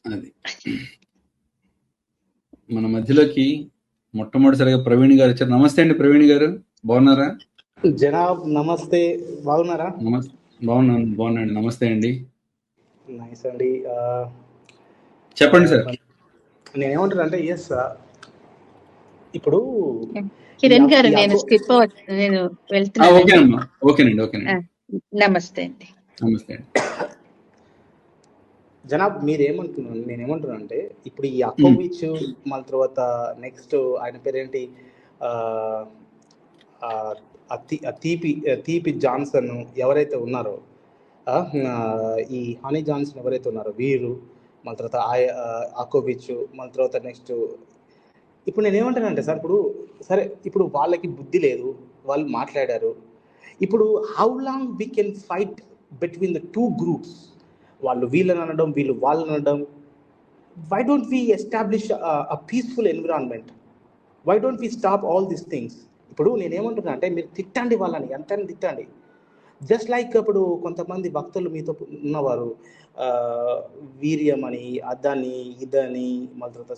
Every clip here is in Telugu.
అది మన మధ్యలోకి మొట్టమొదటిసారిగా ప్రవీణ్ గారు వచ్చారు. నమస్తే అండి ప్రవీణ్ గారు, బాగున్నారా? జనాబ్ నమస్తే, బాగున్నారా? బాగున్నాండి. నమస్తే అండి. నైస్ అండి. చెప్పండి సార్. నేనేమంటాను అంటే ఎస్, ఇప్పుడు కిరణ్ గారు నేను స్కిప్ నేను వెళ్తున్నాను. ఓకేనండి. నమస్తే అండి. నమస్తే అండి. జనాబ్ మీరేమంటున్నాను, నేనేమంటున్నాను అంటే ఇప్పుడు ఈ అకోవిచ్ మళ్ళీ తర్వాత నెక్స్ట్ ఆయన పేరేంటి, తీపి జాన్సన్ ఎవరైతే ఉన్నారో, ఈ హనీ జాన్సన్ ఎవరైతే ఉన్నారో వీరు, మళ్ళీ తర్వాత అకోవిచ్, మళ్ళీ తర్వాత నెక్స్ట్ ఇప్పుడు నేనేమంటానంటే సార్, ఇప్పుడు వాళ్ళకి బుద్ధి లేదు, వాళ్ళు మాట్లాడారు. ఇప్పుడు how long we can fight between the two groups? వాళ్ళు వీళ్ళని అనడం, వీళ్ళు వాళ్ళని అనడం. Why don't we establish a peaceful environment? Why don't we stop all these things? ఇప్పుడు నేనేమంటున్నా అంటే మీరు తిట్టండి, వాళ్ళని ఎంతైనా తిట్టండి. జస్ట్ లైక్ ఇప్పుడు కొంతమంది భక్తులు మీతో ఉన్నవారు, వీర్యం అని, అదని ఇదని, మళ్ళీ తర్వాత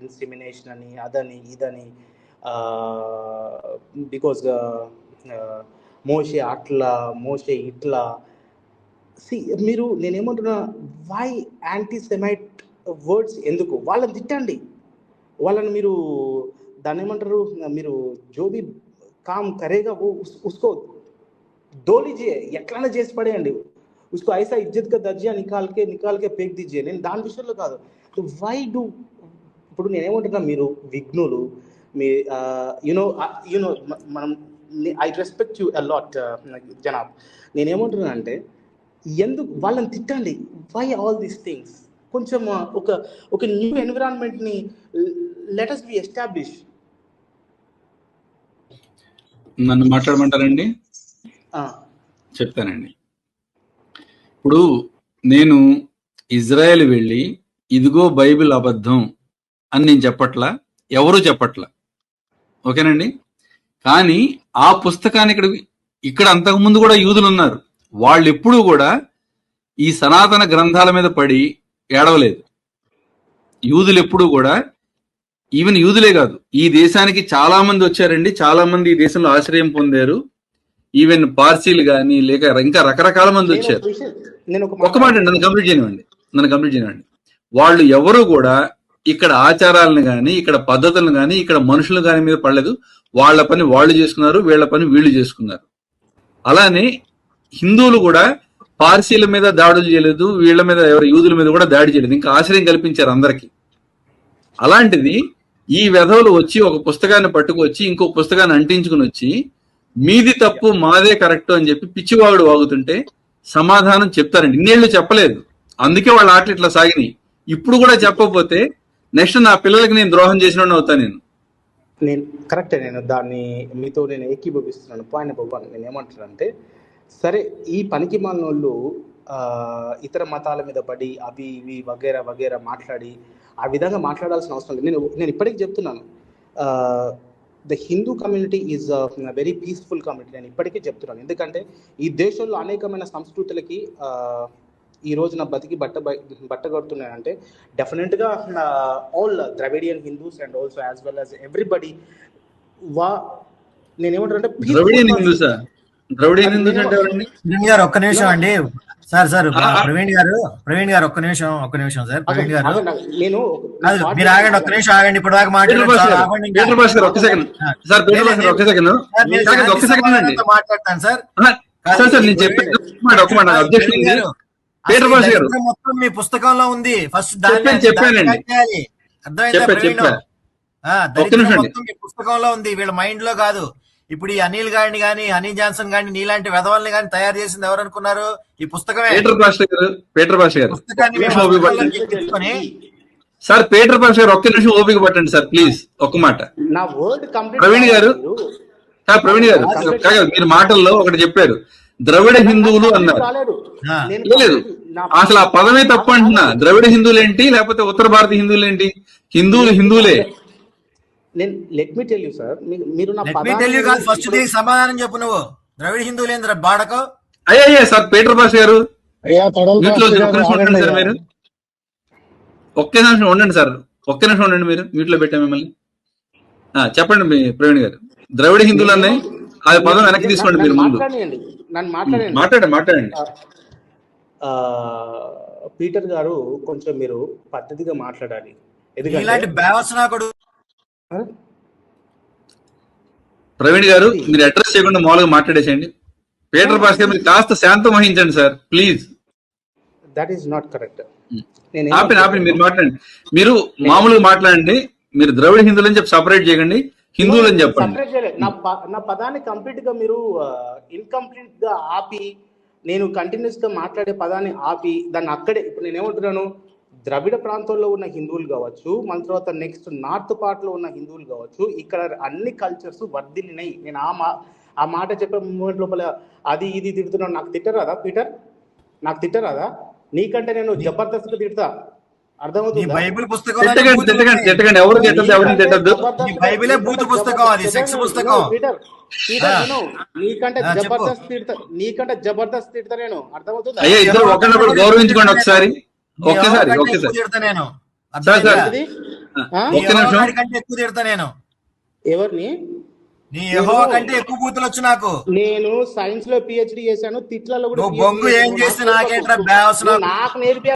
ఇన్సిమినేషన్ అని, అదని ఇదని, బికాజ్ మోషే అట్లా, మోషే ఇట్లా. మీరు నేనేమంటున్నా, వై యాంటీ సెమైట్ వర్డ్స్ ఎందుకు? వాళ్ళని తిట్టండి, వాళ్ళని మీరు దాన్ని ఏమంటారు, మీరు జోబీ కామ్ కరేగా ఉస్కో दो लीजिए, ఎట్లైనా చేసి పడేయండి. उसको ऐसा इज्जत का दर्जा निकाल के फेंक दीजिए. నేను దాని విషయంలో కాదు. వై డూ, ఇప్పుడు నేనేమంటున్నా, మీరు విఘ్నులు, మీ you know, I respect you a lot జనాబ్. నేనేమంటున్నా అంటే ఎందుకు వాళ్ళని తిట్టండి? Why all these things? కొంచెం ఒక న్యూ ఎన్విరాన్మెంట్ని లెట్ us బి ఎస్టాబ్లిష్. నన్ను మాట్లాడమంటారండి? చెప్తానండి. ఇప్పుడు నేను ఇజ్రాయెల్ వెళ్ళి ఇదిగో బైబిల్ అబద్ధం అని నేను చెప్పట్లా, ఎవరు చెప్పట్లా, ఓకేనండి. కానీ ఆ పుస్తకాన్ని ఇక్కడ అంతకుముందు కూడా యూదులు ఉన్నారు, వాళ్ళు ఎప్పుడూ కూడా ఈ సనాతన గ్రంథాల మీద పడి ఏడవలేదు. యూదులు ఎప్పుడూ కూడా, ఈవెన్ యూదులే కాదు, ఈ దేశానికి చాలా మంది వచ్చారండి, చాలా మంది ఈ దేశంలో ఆశ్రయం పొందారు. ఈవెన్ పార్సీలు కానీ, లేక ఇంకా రకరకాల మంది వచ్చారు. ఒక మాట నన్ను కంప్లీట్ చేయనివ్వండి. వాళ్ళు ఎవరు కూడా ఇక్కడ ఆచారాలను కానీ, ఇక్కడ పద్ధతులను కానీ, ఇక్కడ మనుషులు కానీ మీద పడలేదు. వాళ్ళ పని వాళ్ళు చేసుకున్నారు, వీళ్ళ పని వీళ్ళు చేసుకున్నారు. అలానే హిందువులు కూడా పార్సీల మీద దాడులు చేయలేదు, వీళ్ళ మీద ఎవరు యూదుల మీద కూడా దాడి చేయలేదు, ఇంకా ఆశ్రయం కల్పించారు అందరికి. అలాంటిది ఈ వెధవులు వచ్చి ఒక పుస్తకాన్ని పట్టుకొచ్చి ఇంకో పుస్తకాన్ని అంటించుకుని వచ్చి మీది తప్పు మాదే కరెక్ట్ అని చెప్పి పిచ్చివాగుడు వాగుతుంటే సమాధానం చెప్తారండి. ఇన్నేళ్లు చెప్పలేదు, అందుకే వాళ్ళ ఆటలు ఇట్లా సాగినాయి. ఇప్పుడు కూడా చెప్పకపోతే నెక్స్ట్ నా పిల్లలకి నేను ద్రోహం చేసిన అవుతాను. నేను కరెక్టే, నేను దాన్ని మీతో నేను ఏకీభవిస్తున్నాను. పాయింట్ నెంబర్ 1 నేను ఏమంటానంటే, సరే ఈ పనికి మాలినోళ్ళు ఇతర మతాల మీద పడి అవి ఇవి వగేరా వగేరా మాట్లాడి ఆ విధంగా మాట్లాడాల్సిన అవసరం లేదు. నేను ఇప్పటికీ చెప్తున్నాను, the Hindu community is very peaceful community. నేను ఇప్పటికీ చెప్తున్నాను, ఎందుకంటే ఈ దేశంలో అనేకమైన సంస్కృతులకి ఈ రోజున బతికి బట్ట కడుతున్నాయంటే డెఫినెట్గా all Dravidian Hindus and also as well as everybody. నేనేమంటానంటే ఒక్క నిమిషం అండి సార్ ప్రవీణ్ గారు ఒక్క నిమిషం సార్. ప్రవీణ్ గారు మీరు ఆగండి, ఒక్క నిమిషం ఆగండి. ఇప్పుడు దాకా మాట్లాడతాను సార్. మొత్తం మీ పుస్తకంలో ఉంది. ఫస్ట్ మొత్తం మీ పుస్తకంలో ఉంది, వీళ్ళ మైండ్ లో కాదు. ఇప్పుడు ఈ అనిల్ గారిని గాని, హనీ జాన్సన్ గాని, నీలాంటి వెధవల్ని గాని తయారు చేసింది ఎవరు అనుకున్నారు? ఈ పుస్తకమే. సార్ పీటర్ పాస్ గారు ఒక్క నిమిషం ఓపిక పట్టండి సార్ ప్లీజ్, ఒక్క మాట. ప్రవీణ్ గారు మీరు మాటల్లో ఒకటి చెప్పారు, ద్రవిడ హిందువులు అన్నారు. లేదు, అసలు ఆ పదమే తప్పు అంటున్నా. ద్రవిడ హిందువులు ఏంటి, లేకపోతే ఉత్తర భారత హిందువులు ఏంటి? హిందువులే. ఫస్ట్ సమాధానం చెప్పు నువ్వు. ద్రవిడ హిందువులు ఏంద్ర బాడకో? అయ్యా సార్ పీటర్ పాస్ గారు, ఒక్క నిమిషం ఉండండి సార్, ఒక్క నిమిషం ఉండండి, మీరు మ్యూట్ లో పెట్టా మిమ్మల్ని. చెప్పండి మీ ప్రవీణ్ గారు. ద్రవిడ హిందువులు అన్నాయి, ఆ పదం వెనక్కి తీసుకోండి మీరు ముందు. మాట్లాడండి. పీటర్ గారు కొంచెం మీరు పద్ధతిగా మాట్లాడాలి. ఇలాంటి బేవసనాకుడు ప్రవీణ్ గారు మీరు అడ్రస్ చేయకుండా మామూలుగా మాట్లాడేసేయండి. పీటర్ భాస్కర్ మీరు కాస్త శాంతం వహించండి sir please. That is not correct. ఆపి మీరు మాట్లాడండి. మీరు మామూలుగా మాట్లాడండి. మీరు ద్రవిడ హిందువులు అని చెప్పి సపరేట్ చేయకండి, హిందువులు అని చెప్పండి. నా పదాన్ని కంప్లీట్ గా మీరు ఇన్కంప్లీట్ గా ఆపి, నేను కంటిన్యూస్ గా మాట్లాడే పదాన్ని ఆపి దాన్ని అక్కడే, ఇప్పుడు నేనేమంటున్నాను, ద్రవిడ ప్రాంతంలో ఉన్న హిందువులు కావచ్చు, మన తర్వాత నెక్స్ట్ నార్త్ పార్ట్ లో ఉన్న హిందువులు కావచ్చు, ఇక్కడ అన్ని కల్చర్స్ వర్ధిల్లినాయి. నేను ఆ మాట చెప్పే మూమెంట్ లోపల అది ఇది తిడుతున్నాను. నాకు తిట్టరాదా పీటర్? నాకు తిట్టరాదా? నీకంటే నేను జబర్దస్త్ తిడతా, అర్థమవుతుంది? బైబిల్ పుస్తకం బైబిలే బూత్ పుస్తకం, అది సెక్స్ పుస్తకం. పీటర్ నీకంటే జబర్దస్త్ తిడతా నేను, అర్థమవుతుంది? గౌరవించుకోండి ఒకసారి. ఎవరిని? నీ యెహోవా కంటే ఎక్కువ బూతులు వచ్చు నాకు. నేను సైన్స్ లో పిహెచ్డి చేశాను, తిట్లలో కూడా. బొంగు ఏం చేస్తే నాకేంట్రా బేవసనం? నాకు నేర్పి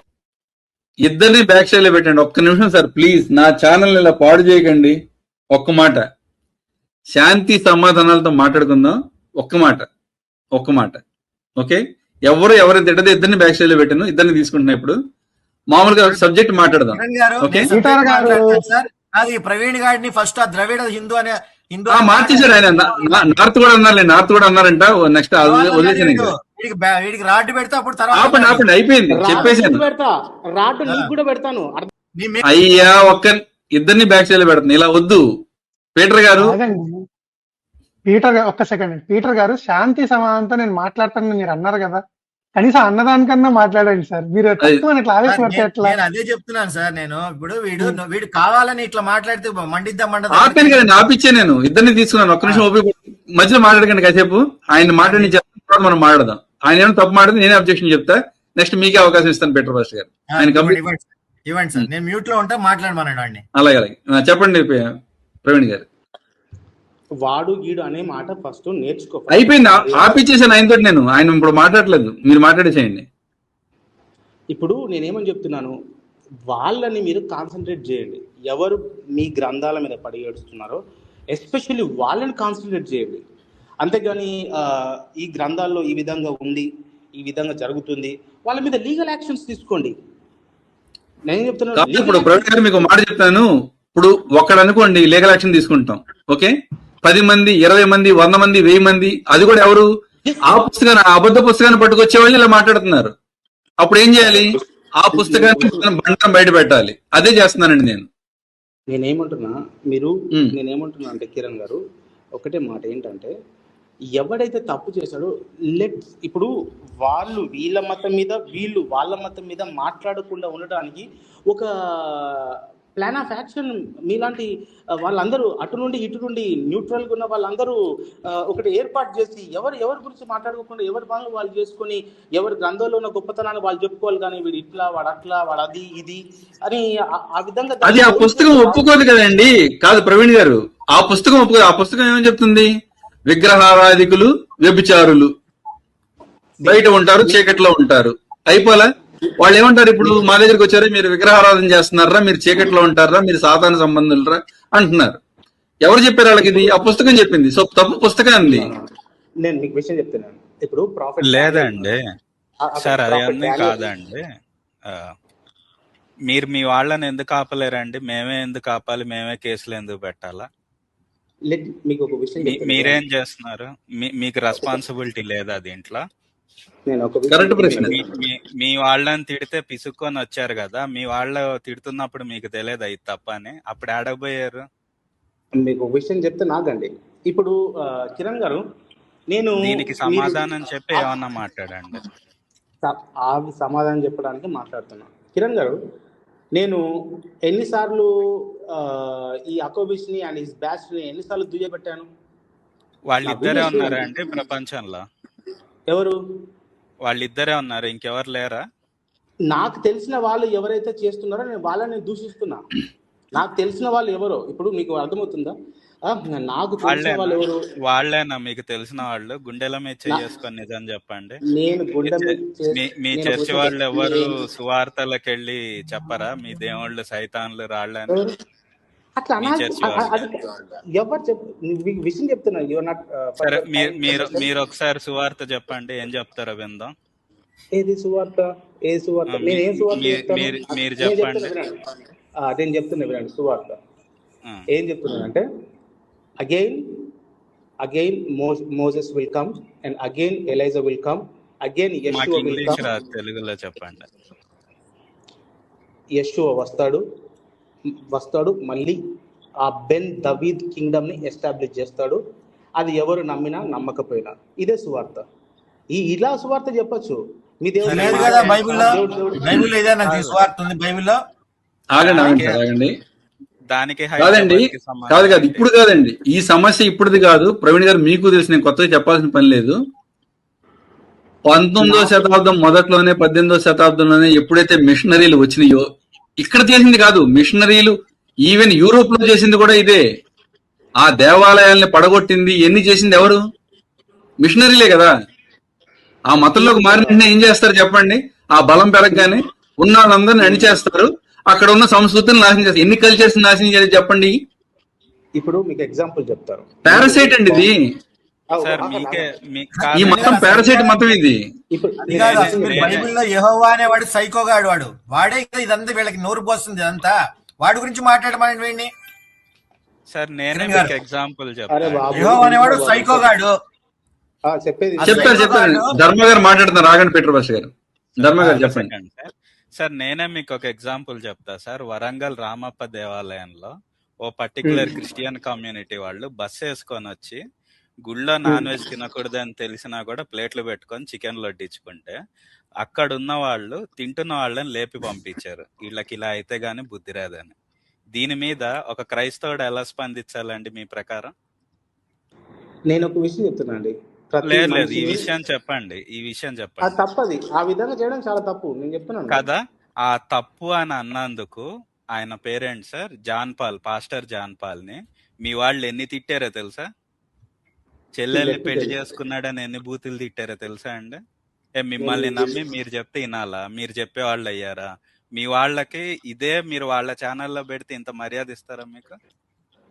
ఇద్దరిని బ్యాక్ స్టైల్ లో పెట్టండి. ఒక్క నిమిషం సార్ ప్లీజ్, నా ఛానల్ ఇలా పాడు చేయకండి. ఒక్క మాట శాంతి సమాధానాలతో మాట్లాడుకుందాం. ఒక్క మాట ఓకే? ఎవరు తిట్టదో ఇద్దరిని బ్యాక్ స్టైల్ లో పెట్టాను, ఇద్దరిని తీసుకుంటున్నా. ఇప్పుడు మామూలుగా సబ్జెక్ట్ మాట్లాడదాం. అది ప్రవీణ్ గారిని ఫస్ట్ ఆ ద్రవిడ హిందూ అనే మార్చేశారు ఆయన. నార్త్ కూడా అన్నారంట. నెక్స్ట్ వీడికి రాడ్డు పెడితే అప్పుడు ఆపండి అయిపోయింది, చెప్పేసాను. రాడ్డు నీకు కూడా పెడతాను. అయ్యా ఇద్దరిని బ్యాక్ స్టైల్ లో పెడతాను, ఇలా వద్దు. పీటర్ గారు ఒక్క సెకండ్. పీటర్ గారు శాంతి సమాధానంతో నేను మాట్లాడతానని మీరు అన్నారు కదా, కనీసం అన్నదానికన్నా మాట్లాడండి సార్. మీరు ఇట్లా ఆవేశపడితే ఎట్లా? అదే చెప్తున్నాను సార్. నేను ఇప్పుడు వీడు కావాలని ఇట్లా మాట్లాడితే మండిద్దాం. ఆపాను కదండి, ఆపిచ్చే నేను ఇద్దరిని తీసుకున్నాను. ఒక్క నిమిషం ఓపిక మధ్యలో మాట్లాడకండి కాసేపు. ఆయన మాట్లాడి మనం మాట్లాడదాం. ఆయన ఏమైనా తప్పు మాట్లాడితే నేనే అబ్జెక్షన్ చెప్తా. నెక్స్ట్ మీకే అవకాశం ఇస్తాను పీటర్ భాస్కర్ గారు. ఆయన ఇవ్వండి సార్, నేను మ్యూట్ లో ఉంటా, మాట్లాడమనండి. అలాగే చెప్పండి ప్రవీణ్ గారు. వాడు గీడు అనే మాట ఫస్ట్ నేర్చుకో. అయిపోయింది, ఆపిచ్చేసాను ఆయనతో. ఆయన ఇప్పుడు మాట్లాడలేదు, మీరు మాట్లాడేసేయండి. ఇప్పుడు నేనేమని చెప్తున్నాను, వాళ్ళని మీరు కాన్సన్ట్రేట్ చేయండి. ఎవరు మీ గ్రంథాల మీద పడి ఏడుస్తున్నారో ఎస్పెషల్లీ వాళ్ళని కాన్సన్ట్రేట్ చేయండి. అంతేగాని ఈ గ్రంథాల్లో ఈ విధంగా ఉంది, ఈ విధంగా జరుగుతుంది, వాళ్ళ మీద లీగల్ యాక్షన్స్ తీసుకోండి. నేను చెప్తున్నాను. ఇప్పుడు ప్రవీణ్ గారు మీకు మాట చెప్తాను. ఇప్పుడు ఒక్కడు అనుకోండి లీగల్ యాక్షన్ తీసుకుంటాం, ఓకే? 10 మంది, 20 మంది, 100 మంది, 1000 మంది, అది కూడా ఎవరు? ఆ పుస్తకాన్ని, అబద్ధ పుస్తకాన్ని పట్టుకొచ్చే వాళ్ళు ఇలా మాట్లాడుతున్నారు. అప్పుడు ఏం చేయాలి? ఆ పుస్తకాన్ని బండం బయట పెట్టాలి. అదే చేస్తున్నానండి నేనేమంటున్నా నేనేమంటున్నా అంటే కిరణ్ గారు ఒకటే మాట ఏంటంటే, ఎవడైతే తప్పు చేశాడో ఇప్పుడు వాళ్ళు వీళ్ళ మతం మీద, వీళ్ళు వాళ్ళ మతం మీద మాట్లాడకుండా ఉండడానికి ఒక ప్లాన్ ఆఫ్ యాక్షన్ మీలాంటి వాళ్ళందరూ అటు నుండి ఇటు నుండి న్యూట్రల్ గా ఉన్న వాళ్ళందరూ ఒకటి ఏర్పాటు చేసి ఎవరి గురించి మాట్లాడుకోకుండా ఎవరి పనులు వాళ్ళు చేసుకొని ఎవరి గ్రంథంలో ఉన్న గొప్పతనాన్ని వాళ్ళు చెప్పుకోవాలి. కానీ వీడు ఇట్లా, వాడు అట్లా, వాడు అది ఇది అని ఆ విధంగా అది ఆ పుస్తకం ఒప్పుకోదు కదండి. కాదు ప్రవీణ్ గారు, ఆ పుస్తకం ఒప్పుకోదు. ఆ పుస్తకం ఏమని చెప్తుంది? విగ్రహారాధికులు, వ్యభిచారులు బయట ఉంటారు, చీకట్లో ఉంటారు. అయిపోలా? వాళ్ళు ఏమంటారు? ఇప్పుడు మా దగ్గరికి వచ్చారు, మీరు విగ్రహారాధన చేస్తున్నారా, మీరు చీకట్లో ఉంటారా, మీరు సాధారణ సంబంధులరా అంటున్నారు. ఎవరు చెప్పారు వాళ్ళకి? ఇది ఆ పుస్తకం చెప్పింది. సో తప్పు పుస్తకాన్ని. నేను మీకు విషయం చెప్తున్నాను. ఇప్పుడు ప్రాఫిట్ లేదండి సార్, అదే కాదండి. మీరు మీ వాళ్ళని ఎందుకు ఆపలేరండి? మేమే ఎందుకు ఆపాలి? మేమే కేసులు ఎందుకు పెట్టాలా? మీకు ఒక విషయం, మీరేం చేస్తున్నారు? మీకు రెస్పాన్సిబిలిటీ లేదా దీంట్లో? మీ వాళ్ళని తిడితే పిసుక్కొని వచ్చారు కదా, మీ వాళ్ళు తిడుతున్నప్పుడు మీకు తెలియదు ఇది తప్ప అని. అప్పుడు ఆడకపోయారు. మీకు ఒక విషయం చెప్తే నాకండి. ఇప్పుడు కిరణ్ గారు, నేను దీనికి సమాధానం చెప్పి ఏమన్నా మాట్లాడండి. ఆ సమాధానం చెప్పడానికి మాట్లాడుతున్నా. కిరణ్ గారు, నేను ఎన్నిసార్లు ఈ అకోబిస్ ని అండ్ హిస్ బ్యాచ్ ని ఎన్నిసార్లు దుయ్యబెట్టాను? వాళ్ళిద్దరే ఉన్నారా అండి ప్రపంచంలో? ఎవరు? వాళ్ళిద్దరే ఉన్నారు, ఇంకెవరు లేరా? నాకు తెలిసిన వాళ్ళు ఎవరైతే చేస్తున్నారో నేను వాళ్ళని దూషిస్తున్నా. నాకు తెలిసిన వాళ్ళు ఎవరో ఇప్పుడు మీకు అర్థమవుతుందా? నాకు తెలిసిన వాళ్ళు ఎవరు? వాళ్ళేనా మీకు తెలిసిన వాళ్ళు? గుండెల మీద చేసుకొని నిజం చెప్పండి. నేను మీ చర్చి వాళ్ళు ఎవరు సువార్తలకు వెళ్ళి చెప్పరా మీ దేవుళ్ళు సైతాన్లు రాళ్ళని? అట్లా ఎవరు విషయం చెప్తున్నా. సరే మీరు ఒకసారి సువార్త చెప్పండి, ఏం చెప్తారో విందాం. ఏది సువార్త? ఏ సువార్త? నేనేం సువార్త మీరు చెప్పండి. నేను చెప్తున్నా వినండి. సువార్త ఏం చెప్తున్నానంటే, again Moses will come and again Elijah will come, again Yeshua will come. తెలుగులో చెప్పండి. యెషువా వస్తాడు మళ్ళీ ఆ బెన్ దవీద్ కింగ్డమ్ ని ఎస్టాబ్లిష్ చేస్తాడు. అది ఎవరు నమ్మినా నమ్మకపోయినా ఇదే సువార్త. ఇలా సువార్త చెప్పొచ్చు. మీ దేవుడు బైబిల్లో ఇదేనా సువార్త ఉంది? బైబిల్లో ఆగండి దానికి కాదు ఇప్పుడు కాదండి, ఈ సమస్య ఇప్పుడుది కాదు ప్రవీణ్ గారు. మీకు తెలిసి నేను కొత్తగా చెప్పాల్సిన పని లేదు. 19వ శతాబ్దం మొదట్లోనే 18వ శతాబ్దంలోనే ఎప్పుడైతే మిషనరీలు వచ్చినాయో, ఇక్కడ చేసింది కాదు, మిషనరీలు ఈవెన్ యూరోప్ లో చేసింది కూడా ఇదే. ఆ దేవాలయాల్ని పడగొట్టింది ఎన్ని చేసింది ఎవరు? మిషనరీలే కదా. ఆ మతంలోకి మారిన ఏం చేస్తారు చెప్పండి? ఆ బలం పెరగగానే ఉన్న వాళ్ళందరినీ అణిచేస్తారు, అక్కడ ఉన్న సంస్కృతిని నాశనం చేస్తారు. ఎన్ని కల్చర్స్ నాశనం చేయాలి చెప్పండి? ఇప్పుడు మీకు ఎగ్జాంపుల్ చెప్తారు. పారాసైట్ అండి ఇది. ఈ మతం పారాసైట్ మతం ఇది. బైబిల్లో యెహోవా అనేవాడు సైకోగాడు, వాడే ఇదంతా వీళ్ళకి నోరు పోస్తుంది. ఇదంతా వాడి గురించి మాట్లాడమని వీడిని. సార్ నేనే మీకు ఎగ్జాంపుల్ చెప్తాను. యెహోవా అనేవాడు సైకోగాడు. చెప్పారు. ధర్మ గారు మాట్లాడుతున్నారు. రాగండి పీటర్ భాష గారు. ధర్మ గారు చెప్పండి. సార్ నేనే మీకు ఒక ఎగ్జాంపుల్ చెప్తా సార్. వరంగల్ రామప్ప దేవాలయంలో ఓ పర్టికులర్ క్రిస్టియన్ కమ్యూనిటీ వాళ్ళు బస్సు వేసుకొని వచ్చి గుళ్ళో నాన్ వెజ్ తినకూడదని తెలిసినా కూడా ప్లేట్లు పెట్టుకొని చికెన్ వడ్డించుకుంటే అక్కడ ఉన్న వాళ్ళు తింటున్న వాళ్ళని లేపి పంపించారు. వీళ్ళకి ఇలా అయితే గానీ బుద్ధి రాదని. దీని మీద ఒక క్రైస్తవుడు ఎలా స్పందించాలండి మీ ప్రకారం? నేను ఒక విషయం చెప్తున్నా అండి. లేదు ఈ విషయం చెప్పండి. తప్పది. ఆ విధంగా చేయడం చాలా తప్పు. నేను చెప్తున్నాను కదా. ఆ తప్పు అని అన్నందుకు ఆయన parent sir pastor John Paul ని మీ వాళ్ళు ఎన్ని తిట్టారో తెలుసా? చెల్లెల్ని పెళ్లి చేసుకున్నాడని ఎన్ని బూతులు తిట్టారో తెలుసా అండి? మిమ్మల్ని నమ్మి మీరు చెప్తే వినాలా? మీరు చెప్పే వాళ్ళు అయ్యారా? మీ వాళ్ళకి ఇదే మీరు వాళ్ళ ఛానల్లో పెడితే ఇంత మర్యాద ఇస్తారా మీకు?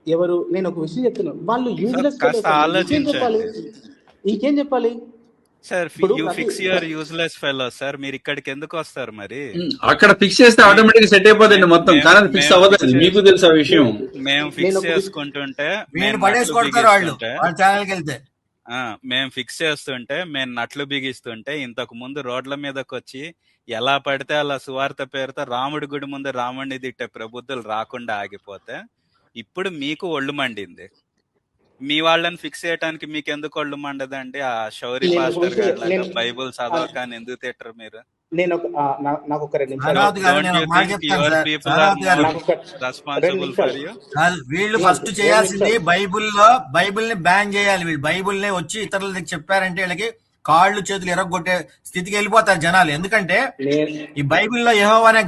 ఎవరు? నేను ఒక విషయం చెప్తున్నాను. వాళ్ళు కాస్త ఆలోచించండి. ఇంకేం చెప్పాలి sir? You fix your useless fellow sir. మీరు ఇక్కడికి ఎందుకు వస్తారు మరి? అక్కడ ఫిక్స్ చేస్తే ఆటోమేటిక్ సెట్ అయిపోతుంది మొత్తం. కానీ ఫిక్స్ అవ్వదు. మీకు తెలుసు ఆ విషయం. మేము ఫిక్స్ చేసుకుంటుంటే మేము ఫిక్స్ చేస్తుంటే మేము నట్లు బిగిస్తుంటే ఇంతకు ముందు రోడ్ల మీదకి వచ్చి ఎలా పడితే అలా సువార్త పేరుతో రాముడి గుడి ముందు రాముడిని తిట్టే ప్రబుద్ధులు రాకుండా ఆగిపోతే ఇప్పుడు మీకు ఒళ్ళు మండింది. మీ వాళ్ళని ఫిక్స్ చేయడానికి మీకు ఎందుకు ఒళ్ళు మండదండి? ఆ షౌరి పాస్టర్ గారు బైబుల్ చదవకాని ఎందుకు తిట్టరు మీరు? నాకు ఒక 2 వీళ్ళు ఫస్ట్ చేయాల్సింది బైబుల్ ని బ్యాన్ చేయాలి. వీళ్ళు బైబుల్ ని వచ్చి ఇతరులకి చెప్పారంటే వీళ్ళకి కాళ్ళు చేతులు ఎరగొట్టే స్థితికి వెళ్ళిపోతారు జనాలు. ఎందుకంటే ఈ బైబిల్లో యెహోవా అనే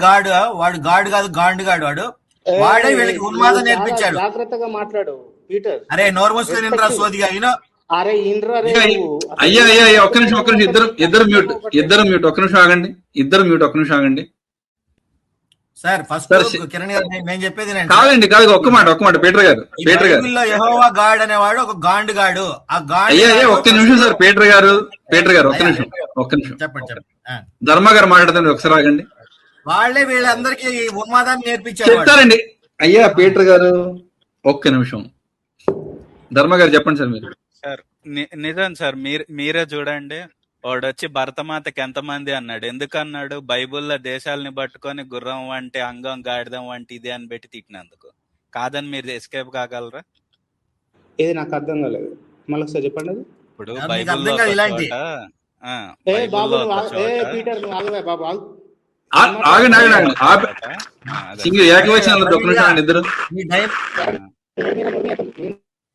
వాడు గాడు కాదు, గాండుగాడు వాడే వీళ్ళకి ఉన్మాదం నేర్పించాడు. జాగ్రత్తగా మాట్లాడు పీటర్. అరే నోరు మూసుకొని సోదిగా అరే అయ్యా ఒక్క నిమిషం ఇద్దరు మ్యూట్. ఒక్క నిమిషం ఆగండి. సార్ ఫస్ట్ కిరణ్ గారు నేను చెప్పేది కాదు ఒక్క మాట పీటర్ గారు యెహోవా గాడ్ అనేవాడు ఒక గాండుగాడు. ఆ ఒక్క నిమిషం సార్. పీటర్ గారు ఒక్క నిమిషం చెప్పండి. ధర్మ గారు మాట్లాడుతుంది. ఒకసారి ఆగండి. వాళ్ళే వీళ్ళందరికీ ఉన్మాదాన్ని నేర్పించారు. చెప్తారండి. అయ్యా పీటర్ గారు ఒక్క నిమిషం. ధర్మ గారు చెప్పండి సార్. మీరు సార్ నిజం సార్. మీరే చూడండి. వాడు వచ్చి భరతమాతకి ఎంతమంది అన్నాడు? ఎందుకన్నాడు? బైబుల్లో దేశాలని పట్టుకొని గుర్రం వంటి అంగం గాడిదం వంటి ఇది అని పెట్టి తిట్టినందుకు. కాదని మీరు ఎస్కేప్ కాగలరా? ఏది నాకు అర్థం కాలేదు. మళ్ళీ ఒకసారి చెప్పండి. ఇప్పుడు బైబుల్లో ఇద్దరు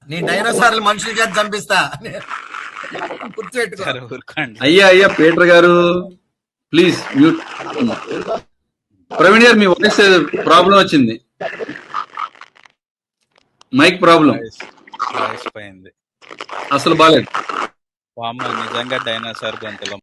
నీ డైనోసార్లు మనుషుల చేత చంపిస్తా. అయ్యా పీటర్ గారు ప్లీజ్ మ్యూట్. ప్రవీణ్ గారు మీ వాయిస్ ప్రాబ్లం వచ్చింది, మైక్ ప్రాబ్లం వాయిస్ పోయింది అసలు బాలేదు. వామ్మ నిజంగా డైనోసార్ గొంతులో